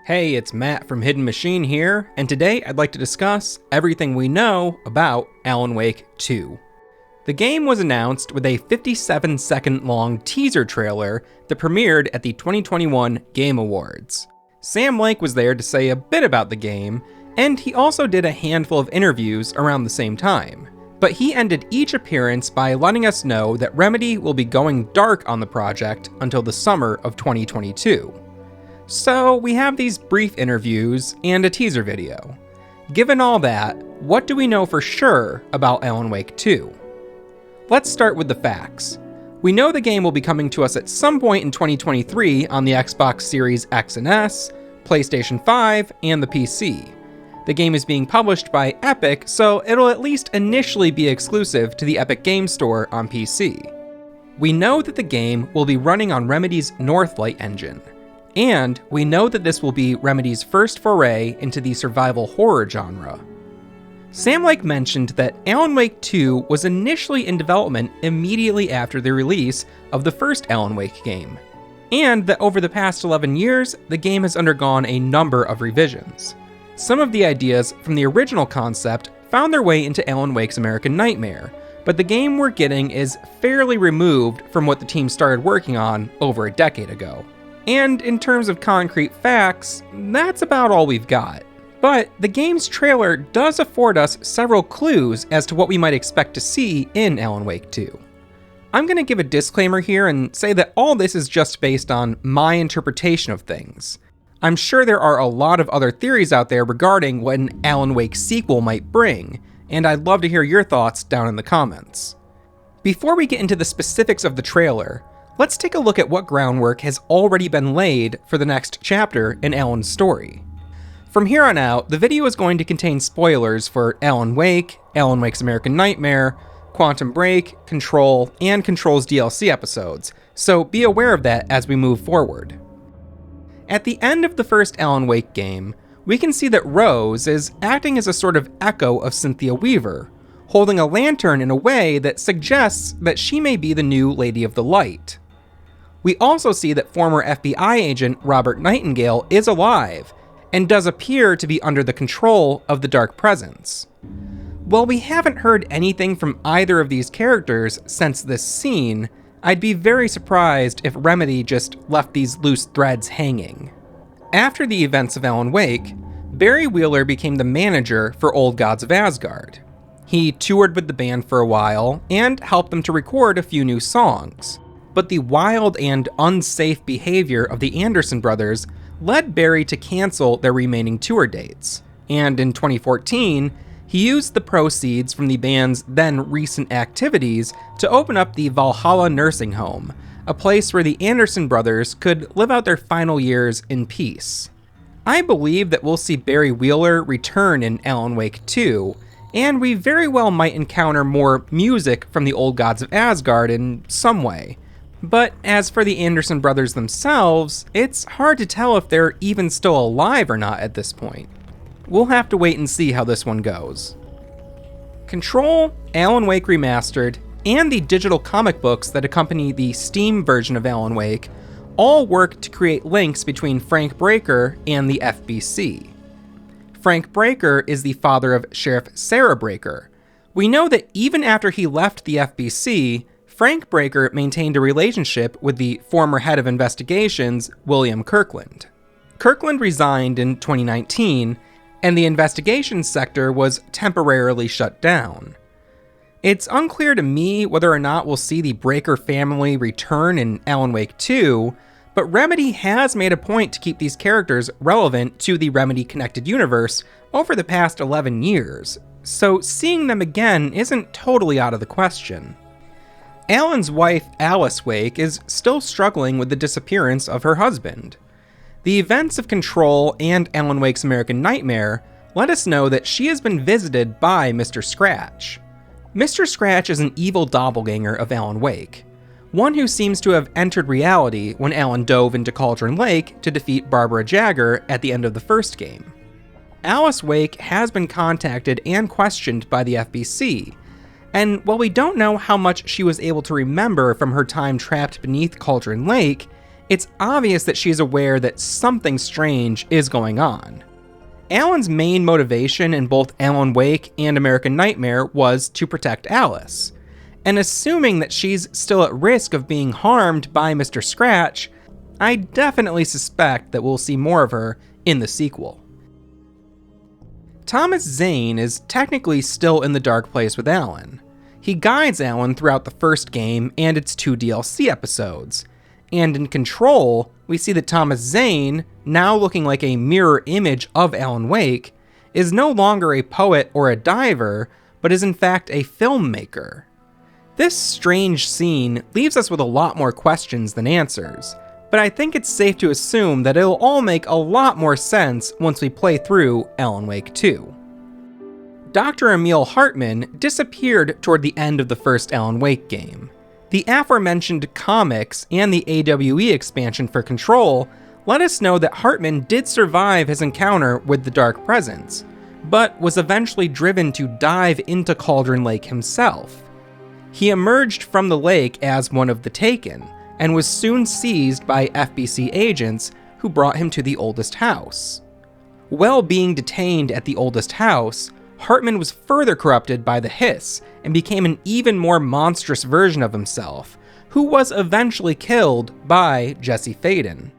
Hey, it's Matt from Hidden Machine here, and today I'd like to discuss everything we know about Alan Wake 2. The game was announced with a 57-second long teaser trailer that premiered at the 2021 Game Awards. Sam Lake was there to say a bit about the game, and he also did a handful of interviews around the same time. But he ended each appearance by letting us know that Remedy will be going dark on the project until the summer of 2022. So we have these brief interviews and a teaser video. Given all that, what do we know for sure about Alan Wake 2? Let's start with the facts. We know the game will be coming to us at some point in 2023 on the Xbox Series X and S, PlayStation 5, and the PC. The game is being published by Epic, so it'll at least initially be exclusive to the Epic Game Store on PC. We know that the game will be running on Remedy's Northlight engine. And we know that this will be Remedy's first foray into the survival horror genre. Sam Lake mentioned that Alan Wake 2 was initially in development immediately after the release of the first Alan Wake game, and that over the past 11 years, the game has undergone a number of revisions. Some of the ideas from the original concept found their way into Alan Wake's American Nightmare, but the game we're getting is fairly removed from what the team started working on over a decade ago. And in terms of concrete facts, that's about all we've got. But the game's trailer does afford us several clues as to what we might expect to see in Alan Wake 2. I'm going to give a disclaimer here and say that all this is just based on my interpretation of things. I'm sure there are a lot of other theories out there regarding what an Alan Wake sequel might bring, and I'd love to hear your thoughts down in the comments. Before we get into the specifics of the trailer, let's take a look at what groundwork has already been laid for the next chapter in Alan's story. From here on out, the video is going to contain spoilers for Alan Wake, Alan Wake's American Nightmare, Quantum Break, Control, and Control's DLC episodes, so be aware of that as we move forward. At the end of the first Alan Wake game, we can see that Rose is acting as a sort of echo of Cynthia Weaver, holding a lantern in a way that suggests that she may be the new Lady of the Light. We also see that former FBI agent Robert Nightingale is alive, and does appear to be under the control of the Dark Presence. While we haven't heard anything from either of these characters since this scene, I'd be very surprised if Remedy just left these loose threads hanging. After the events of Alan Wake, Barry Wheeler became the manager for Old Gods of Asgard. He toured with the band for a while, and helped them to record a few new songs. But the wild and unsafe behavior of the Anderson brothers led Barry to cancel their remaining tour dates, and in 2014, he used the proceeds from the band's then recent activities to open up the Valhalla Nursing Home, a place where the Anderson brothers could live out their final years in peace. I believe that we'll see Barry Wheeler return in Alan Wake 2, and we very well might encounter more music from the Old Gods of Asgard in some way. But as for the Anderson brothers themselves, it's hard to tell if they're even still alive or not at this point. We'll have to wait and see how this one goes. Control, Alan Wake Remastered, and the digital comic books that accompany the Steam version of Alan Wake all work to create links between Frank Breaker and the FBC. Frank Breaker is the father of Sheriff Sarah Breaker. We know that even after he left the FBC, Frank Breaker maintained a relationship with the former head of investigations, William Kirkland. Kirkland resigned in 2019, and the investigations sector was temporarily shut down. It's unclear to me whether or not we'll see the Breaker family return in Alan Wake 2, but Remedy has made a point to keep these characters relevant to the Remedy connected universe over the past 11 years, so seeing them again isn't totally out of the question. Alan's wife, Alice Wake, is still struggling with the disappearance of her husband. The events of Control and Alan Wake's American Nightmare let us know that she has been visited by Mr. Scratch. Mr. Scratch is an evil doppelganger of Alan Wake, one who seems to have entered reality when Alan dove into Cauldron Lake to defeat Barbara Jagger at the end of the first game. Alice Wake has been contacted and questioned by the FBC, and while we don't know how much she was able to remember from her time trapped beneath Cauldron Lake, it's obvious that she's aware that something strange is going on. Alan's main motivation in both Alan Wake and American Nightmare was to protect Alice, and assuming that she's still at risk of being harmed by Mr. Scratch, I definitely suspect that we'll see more of her in the sequel. Thomas Zane is technically still in the dark place with Alan. He guides Alan throughout the first game and its 2 DLC episodes, and in Control, we see that Thomas Zane, now looking like a mirror image of Alan Wake, is no longer a poet or a diver, but is in fact a filmmaker. This strange scene leaves us with a lot more questions than answers, but I think it's safe to assume that it'll all make a lot more sense once we play through Alan Wake 2. Dr. Emil Hartman disappeared toward the end of the first Alan Wake game. The aforementioned comics and the AWE expansion for Control let us know that Hartman did survive his encounter with the Dark Presence, but was eventually driven to dive into Cauldron Lake himself. He emerged from the lake as one of the Taken, and was soon seized by FBC agents who brought him to the Oldest House. While being detained at the Oldest House, Hartman was further corrupted by the Hiss and became an even more monstrous version of himself, who was eventually killed by Jesse Faden.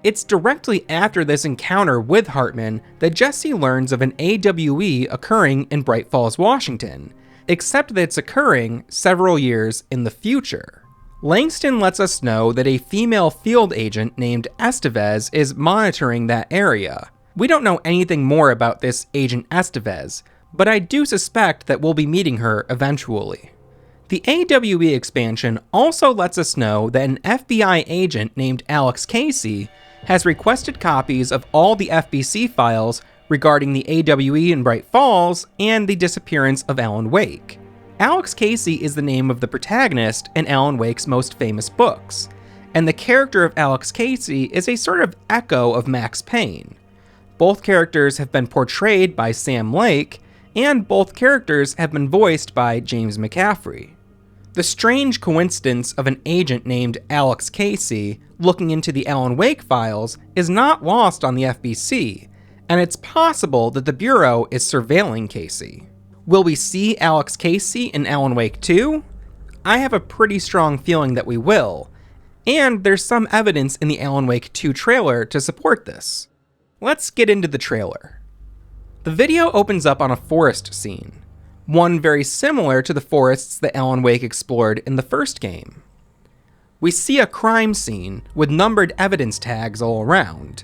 It's directly after this encounter with Hartman that Jesse learns of an AWE occurring in Bright Falls, Washington, except that it's occurring several years in the future. Langston lets us know that a female field agent named Estevez is monitoring that area. We don't know anything more about this Agent Estevez, but I do suspect that we'll be meeting her eventually. The AWE expansion also lets us know that an FBI agent named Alex Casey has requested copies of all the FBC files regarding the AWE in Bright Falls and the disappearance of Alan Wake. Alex Casey is the name of the protagonist in Alan Wake's most famous books, and the character of Alex Casey is a sort of echo of Max Payne. Both characters have been portrayed by Sam Lake, and both characters have been voiced by James McCaffrey. The strange coincidence of an agent named Alex Casey looking into the Alan Wake files is not lost on the FBC, and it's possible that the Bureau is surveilling Casey. Will we see Alex Casey in Alan Wake 2? I have a pretty strong feeling that we will, and there's some evidence in the Alan Wake 2 trailer to support this. Let's get into the trailer. The video opens up on a forest scene, one very similar to the forests that Alan Wake explored in the first game. We see a crime scene with numbered evidence tags all around.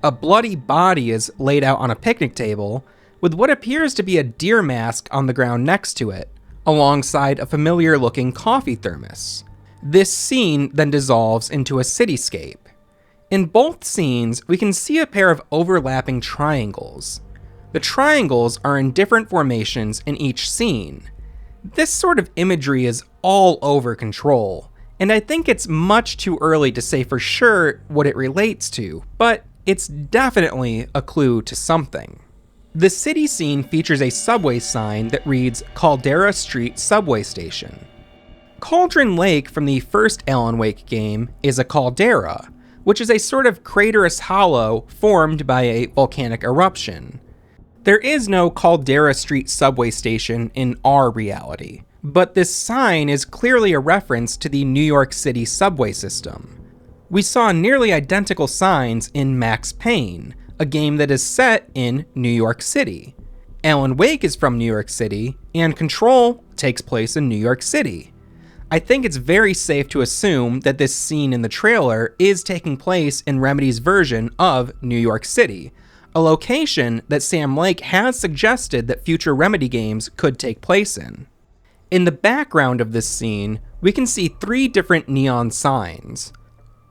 A bloody body is laid out on a picnic table, with what appears to be a deer mask on the ground next to it, alongside a familiar-looking coffee thermos. This scene then dissolves into a cityscape. In both scenes, we can see a pair of overlapping triangles. The triangles are in different formations in each scene. This sort of imagery is all over Control, and I think it's much too early to say for sure what it relates to, but it's definitely a clue to something. The city scene features a subway sign that reads Caldera Street Subway Station. Cauldron Lake from the first Alan Wake game is a caldera, which is a sort of craterous hollow formed by a volcanic eruption. There is no Caldera Street subway station in our reality, but this sign is clearly a reference to the New York City subway system. We saw nearly identical signs in Max Payne, a game that is set in New York City. Alan Wake is from New York City, and Control takes place in New York City. I think it's very safe to assume that this scene in the trailer is taking place in Remedy's version of New York City, a location that Sam Lake has suggested that future Remedy games could take place in. In the background of this scene, we can see 3 different neon signs.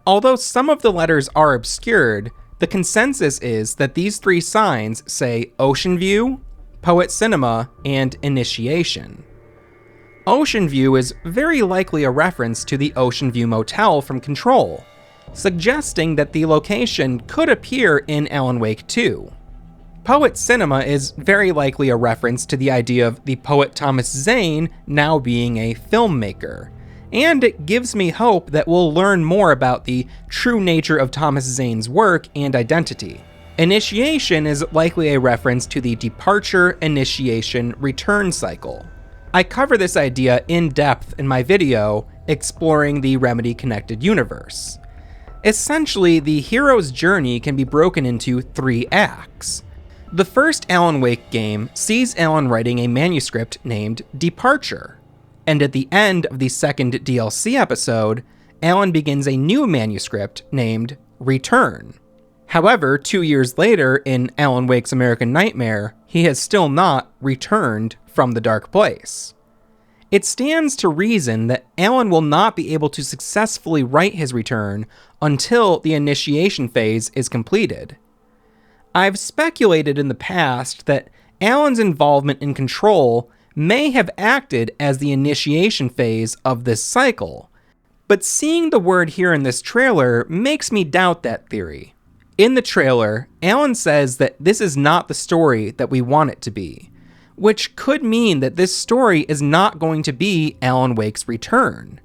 Although some of the letters are obscured, the consensus is that these 3 signs say Ocean View, Poet Cinema, and Initiation. Ocean View is very likely a reference to the Ocean View Motel from Control, suggesting that the location could appear in Alan Wake 2. Poet Cinema is very likely a reference to the idea of the poet Thomas Zane now being a filmmaker, and it gives me hope that we'll learn more about the true nature of Thomas Zane's work and identity. Initiation is likely a reference to the departure, initiation, return cycle. I cover this idea in depth in my video exploring the Remedy Connected Universe. Essentially, the hero's journey can be broken into 3 acts. The first Alan Wake game sees Alan writing a manuscript named Departure, and at the end of the second DLC episode, Alan begins a new manuscript named Return. However, 2 years later, in Alan Wake's American Nightmare, he has still not returned from the dark place. It stands to reason that Alan will not be able to successfully write his return until the initiation phase is completed. I've speculated in the past that Alan's involvement in Control may have acted as the initiation phase of this cycle, but seeing the word here in this trailer makes me doubt that theory. In the trailer, Alan says that this is not the story that we want it to be, which could mean that this story is not going to be Alan Wake's return.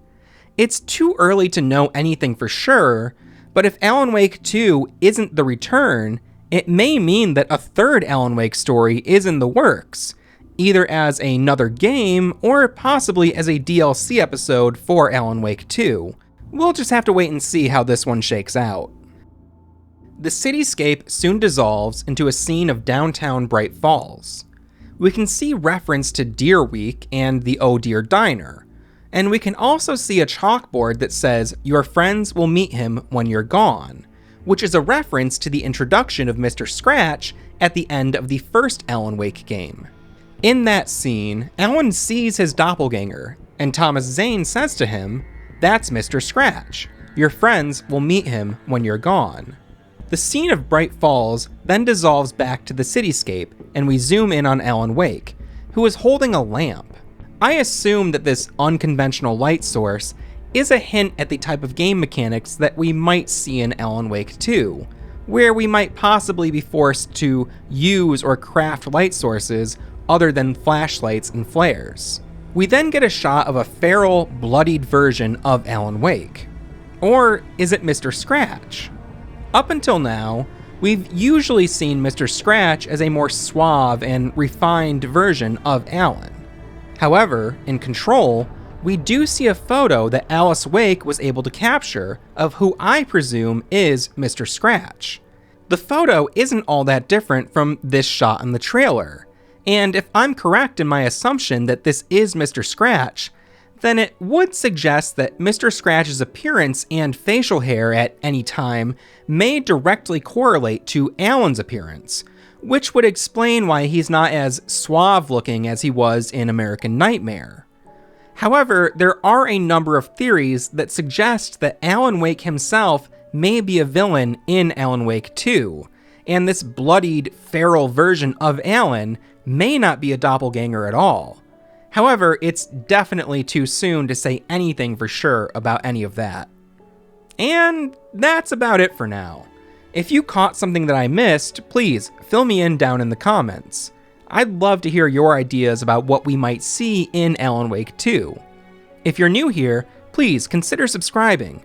It's too early to know anything for sure, but if Alan Wake 2 isn't the return, it may mean that a third Alan Wake story is in the works, either as another game or possibly as a DLC episode for Alan Wake 2. We'll just have to wait and see how this one shakes out. The cityscape soon dissolves into a scene of downtown Bright Falls. We can see reference to Deer Week and the Oh Deer Diner, and we can also see a chalkboard that says, "Your friends will meet him when you're gone," which is a reference to the introduction of Mr. Scratch at the end of the first Alan Wake game. In that scene, Alan sees his doppelganger, and Thomas Zane says to him, "That's Mr. Scratch. Your friends will meet him when you're gone." The scene of Bright Falls then dissolves back to the cityscape, and we zoom in on Alan Wake, who is holding a lamp. I assume that this unconventional light source is a hint at the type of game mechanics that we might see in Alan Wake 2, where we might possibly be forced to use or craft light sources other than flashlights and flares. We then get a shot of a feral, bloodied version of Alan Wake. Or is it Mr. Scratch? Up until now, we've usually seen Mr. Scratch as a more suave and refined version of Alan. However, in Control, we do see a photo that Alice Wake was able to capture of who I presume is Mr. Scratch. The photo isn't all that different from this shot in the trailer, and if I'm correct in my assumption that this is Mr. Scratch, then it would suggest that Mr. Scratch's appearance and facial hair at any time may directly correlate to Alan's appearance, which would explain why he's not as suave looking as he was in American Nightmare. However, there are a number of theories that suggest that Alan Wake himself may be a villain in Alan Wake 2, and this bloodied, feral version of Alan may not be a doppelganger at all. However, it's definitely too soon to say anything for sure about any of that. And that's about it for now. If you caught something that I missed, please fill me in down in the comments. I'd love to hear your ideas about what we might see in Alan Wake 2. If you're new here, please consider subscribing.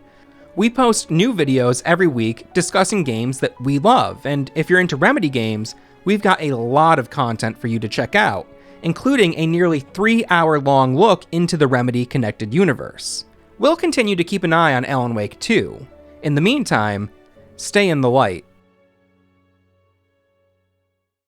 We post new videos every week discussing games that we love, and if you're into Remedy games, we've got a lot of content for you to check out, including a nearly 3-hour-long look into the Remedy Connected Universe. We'll continue to keep an eye on Alan Wake 2. In the meantime, stay in the light.